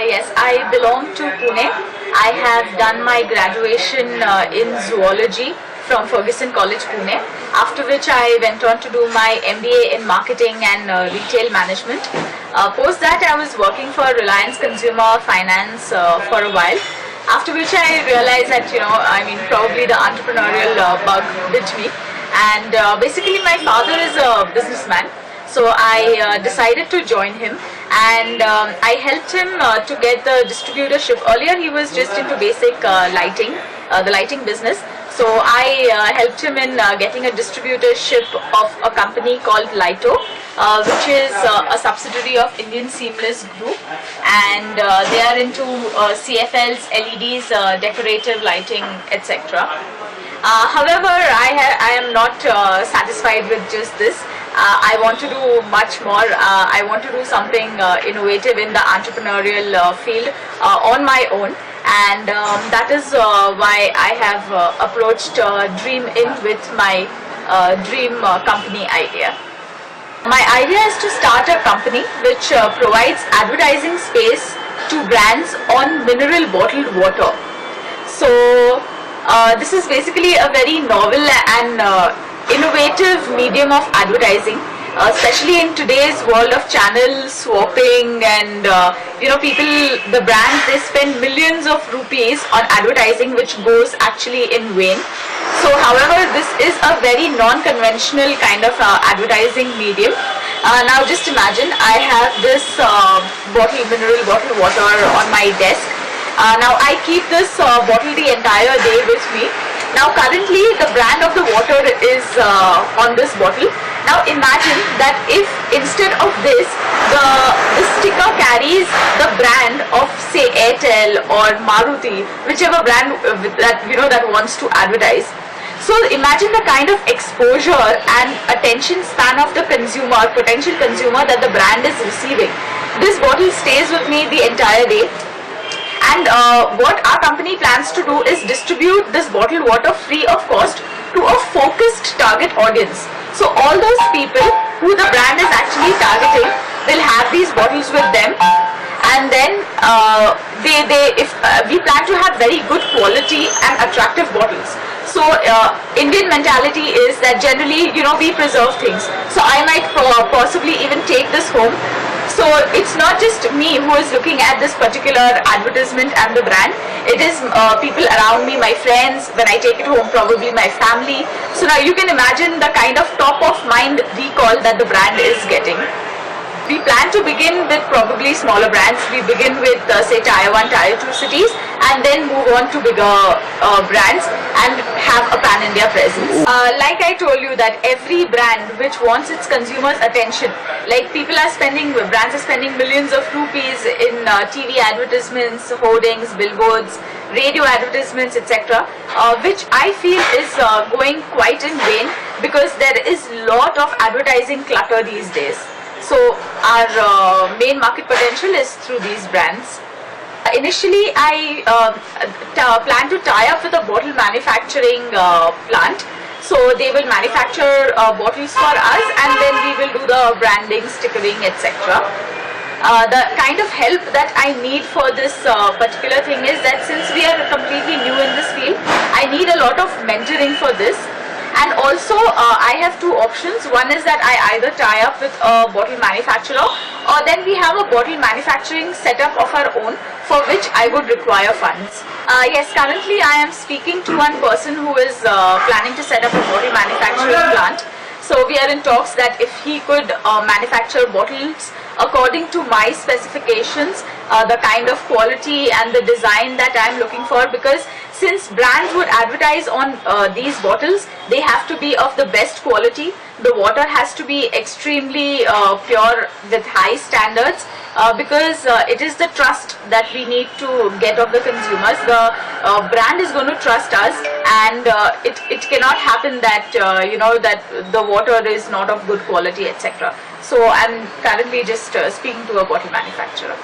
Yes, I belong to Pune. I have done my graduation in zoology from Ferguson College, Pune. After which I went on to do my MBA in marketing and retail management. Post that I was working for Reliance Consumer Finance for a while. After which I realized that, probably the entrepreneurial bug bit me. And basically my father is a businessman. So I decided to join him, and I helped him to get the distributorship. Earlier he was just into basic lighting, the lighting business. So I helped him in getting a distributorship of a company called Lighto, which is a subsidiary of Indian Seamless Group, and they are into CFLs, LEDs, decorative lighting, etc. However, I am not satisfied with just this. I want to do much more. I want to do something innovative in the entrepreneurial field on my own, and that is why I have approached Dream In with my dream company idea. My idea is to start a company which provides advertising space to brands on mineral bottled water. So this is basically a very novel and innovative medium of advertising, especially in today's world of channel swapping and the brands, they spend millions of rupees on advertising which goes actually in vain. So however, this is a very non-conventional kind of advertising medium. Now just imagine I have this mineral bottled water on my desk. Now I keep this bottle the entire day with me. Now currently the brand of the water is on this bottle. Now imagine that if instead of this, the sticker carries the brand of say Airtel or Maruti, whichever brand that wants to advertise. So imagine the kind of exposure and attention span of the consumer, potential consumer, that the brand is receiving. This bottle stays with me the entire day. And what our company plans to do is distribute this bottled water free of cost to a focused target audience. So all those people who the brand is actually targeting will have these bottles with them, and then we plan to have very good quality and attractive bottles. So Indian mentality is that generally we preserve things. So I might possibly even take this home. So it's not just me who is looking at this particular advertisement and the brand. It is people around me, my friends. When I take it home, probably my family. So now you can imagine the kind of top of mind recall that the brand is getting. We plan to begin with probably smaller brands. We begin with say tier 1, tier 2 cities, and then move on to bigger brands and have a pan-India presence. Like I told you, that every brand which wants its consumers' attention, like brands are spending millions of rupees in TV advertisements, hoardings, billboards, radio advertisements, etc., which I feel is going quite in vain, because there is lot of advertising clutter these days. So our main market potential is through these brands. Initially, I plan to tie up with a bottle manufacturing plant. So they will manufacture bottles for us, and then we will do the branding, stickering, etc. The kind of help that I need for this particular thing is that since we are completely new in this field, I need a lot of mentoring for this. And also I have two options. One is that I either tie up with a bottle manufacturer, or then we have a bottle manufacturing setup of our own, for which I would require funds. Yes, currently I am speaking to one person who is planning to set up a bottle manufacturing plant. So we are in talks that if he could manufacture bottles according to my specifications, the kind of quality and the design that I am looking for, because since brands would advertise on these bottles, they have to be of the best quality. The water has to be extremely pure with high standards, because it is the trust that we need to get of the consumers. The brand is going to trust us, and it cannot happen that that the water is not of good quality, etc. So I'm currently just speaking to a bottle manufacturer.